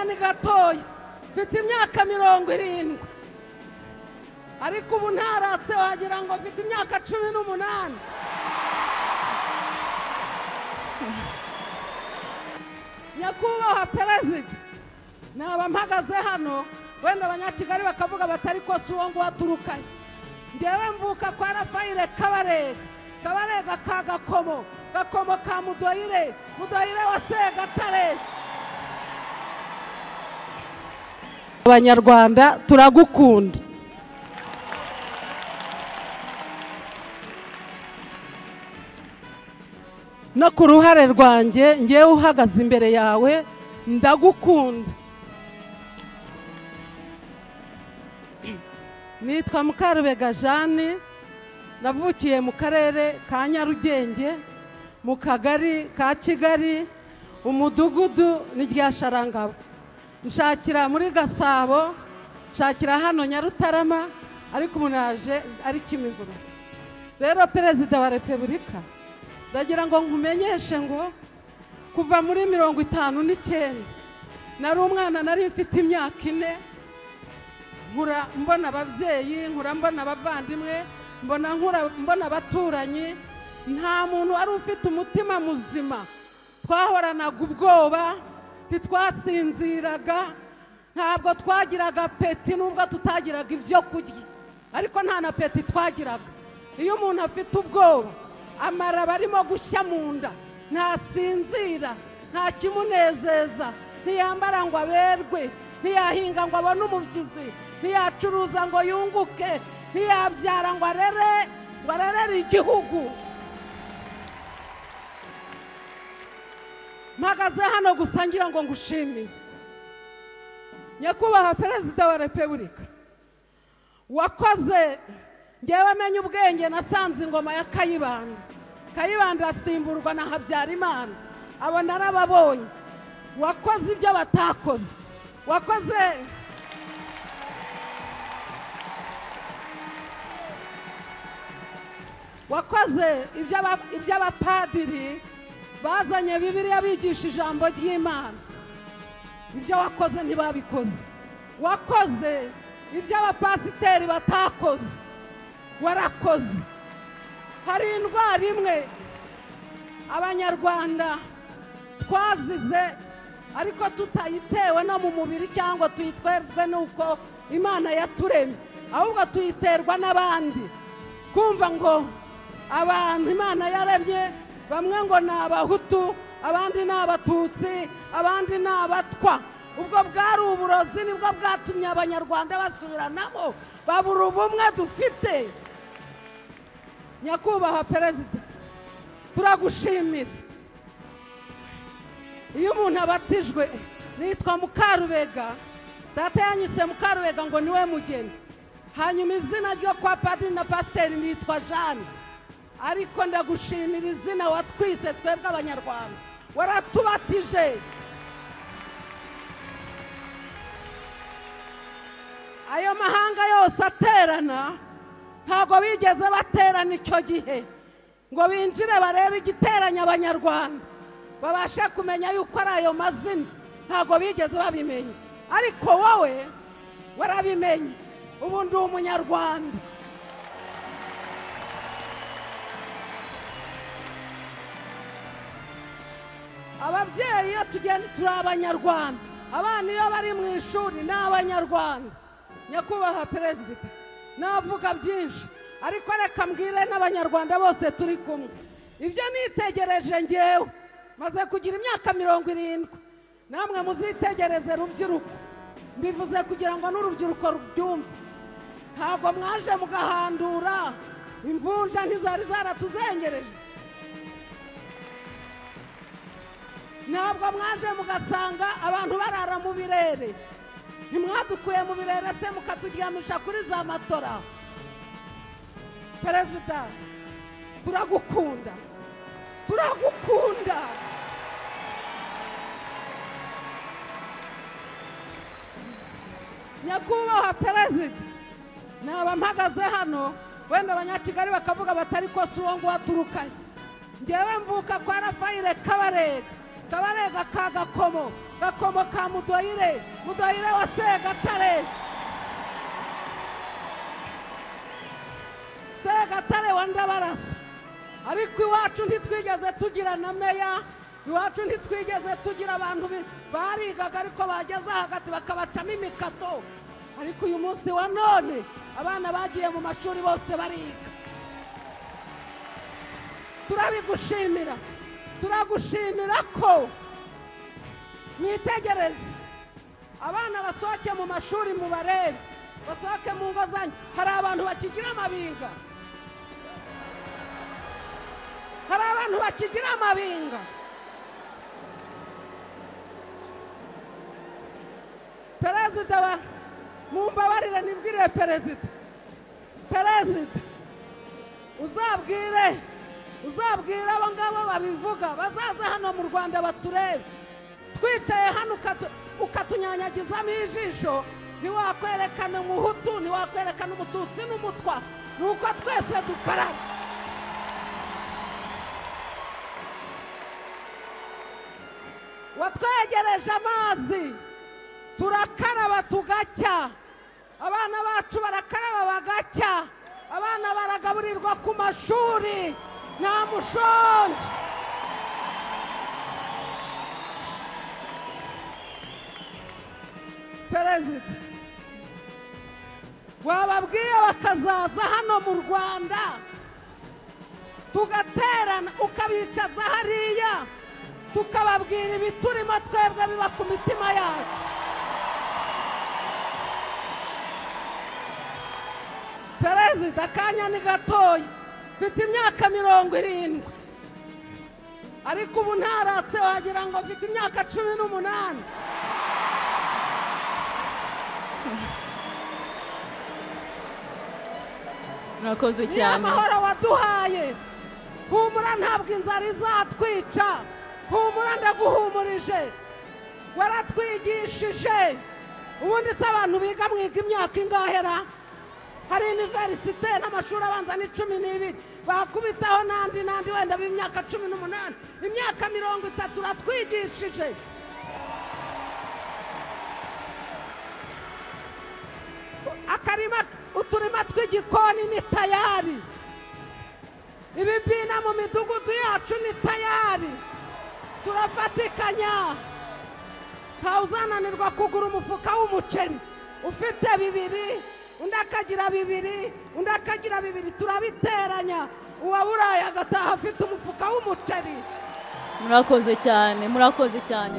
kanya ni gatoya mfite imyaka 70 ariko ubu ntaratse wagira ngo mfite imyaka 18 nyakubahwa perezida naba mpagaze hano wenda abanyakigali bakavuga batari ko si uwo ngo waturukanye ngewe mvuka kwa Rafaire Kabarega ka Gakomo ka Mudoyire wa Segatare. Abanyarwanda turagukunda, no ku ruhare rwanjye ngewe uhagaze imbere yawe ndagukunda. Nitwa Mukarubega Jeanne, navukiye mu karere ka Nyarugenge mu kagari ka Kigali, umudugudu ni rya Sharangabo. Nshakira muri Gasabo, nshakira hano Nyarutarama, ariko umunaje ari Kimihurura. Rero Perezida wa Repubulika, ndagira ngo nkumenyeshe ngo kuva muri 59 nari umwana, nari mfite imyaka 4, nkura mbona abavyeyi, nkura mbona abavandimwe, mbona abaturanyi. Nta muntu wari ufite umutima muzima, twahoranaga ubwoba, ntitwasinziraga, ntabwo twagiraga peti nubwo tutagiraga ibyo kurya, ariko nta na peti twagiraga. Iyo umuntu afite ubwoba amara barimo gushya mu nda, ntasinzira, nta kimunezeza, ntiyambara ngo aberwe, ntiyahinga ngo abone umubyizi, ntiyacuruza ngo yunguke, ntiyabyara ngo arerere igihugu. Mpagaze hano gusangira ngo ngushimire Nyakubahwa Perezida wa Repubulika, wakoze. Ngewe menye ubwenge nasanze ingoma ya Kayibanda asimburwa na Habyarimana, abo narababonye. Wakoze ibyo batakoze, wakoze ibyo abapadiri bazanye Bibiliya bigisha ijambo ry'Imana, ibyo wakoze ntibabikoze. Wakoze ibyo abapasiteri batakoze, warakoze. Hari indwara imwe Abanyarwanda twazize, ariko tutayitewe no mu mubiri cyangwa tuyitwerwe nuko Imana yaturemye, ahubwo tuyiterwa n'abandi. Kumva ngo abantu Imana yaremye, bamwe ngo ni Abahutu, abandi ni Abatutsi, abandi ni Abatwa. Ubwo bwari uburozi, nibwo bwatumye Abanyarwanda basubiranamo, babura ubumwe dufite. Nyakubahwa Perezida, turagushimira. Iyo umuntu abatijwe, nitwa Mukarubega, data yanyise Mukarubega ngo niwe mugeni, hanyuma izina ryo kwa padiri na pasiteri nitwa Jeanne. Ariko ndagushimira izina watwise twebwe Abanyarwanda, waratubatije. Ayo mahanga yose aterana, ntago bigeze baterana icyo gihe ngo binjire barebe igiteranya Abanyarwanda, babashe kumenya yuko ari ayo mazina. Ntago bigeze babimenya, ariko wowe warabimenye. Ubu ndi Umunyarwanda. Ababyeyi iyo tugenda turi Abanyarwanda, abana iyo bari mu ishuri ni Abanyarwanda. Nyakubahwa Perezida, navuga byinshi, ariko reka mbwire n'Abanyarwanda bose turi kumwe. Ibyo nitegereje ngewe maze kugira imyaka 70, namwe muzitegereze rubyiruko. Mbivuze kugira ngo n'urubyiruko rubyumve. Ntabwo mwaje mugahandura, imvunja ntizari zaratuzengereje. Ntabwo mwaje mugasanga abantu barara mu birere, ntimwadukuye mu birere se mukaturyamisha kuri za matora. Perezida, turagukunda. Nyakubahwa Perezida, naba mpagaze hano wenda abanyakigali bakavuga batari ko si uwo ngo waturukanye. Ngewe mvuka kwa Rafaire Kabarega ka Gakomo Gakomo ka Mudoyire wa Segatare, Segatare wa Ndabarasa. Ariko iwacu ntitwigeze tugira na meya, iwacu ntitwigeze tugira abantu barigaga ariko bageze hagati bakabacamo imikato. Ariko uyu munsi wa none abana bagiye mu mashuri bose bariga. Turabigushimira, turagushimira ko mwitegereze abana basohoke mu mashuri mu barere, basohoke mu ngo zanyu. Hari abantu bakigira amabinga, hari abantu bakigira amabinga. Perezida wa mumbabarire nibwire perezida uzabwire abo ngabo babivuga bazaza hano mu Rwanda baturebe. Twicaye hano ukatunyanyagizamo ijisho, ntiwakwerekana umuhutu, ntiwakwerekana umututsi n'umutwa, nuko twese dukaraba. Watwegereje amazi, turakaraba tugacya, abana bacu barakaraba bagacya, abana baragaburirwa ku mashuri nta mushonje. Perezida wababwiye bakazaza hano mu Rwanda tugaterana, ukabicaza hariya tukababwira ibiturimo twebwe biba ku mitima yacu. Perezida akanya ni gatoya, mfite imyaka 70 ariko ubu ntaratse wagira ngo mfite imyaka 18. Murakoze cyane. Amahoro waduhaye, humura ntabwo inzara izatwica, humura ndaguhumurije, waratwigishije. Ubundi se abantu biga mwiga imyaka ingahera? Hari universite n'amashuri abanza ni 12, bakubitaho nandi wenda b'imyaka 18, imyaka 30 uratwigishije. Akarima uturima tw'igikoni ni tayari, ibibina mu midugudu yacu ni tayari, turafatikanya. Ntawuzananirwa kugura umufuka w'umuceri ufite 2, undi akagira 2, undi akagira 2, turabiteranya, uwaburaye agataha afite umufuka w'umuceri. Murakoze cyane, murakoze cyane.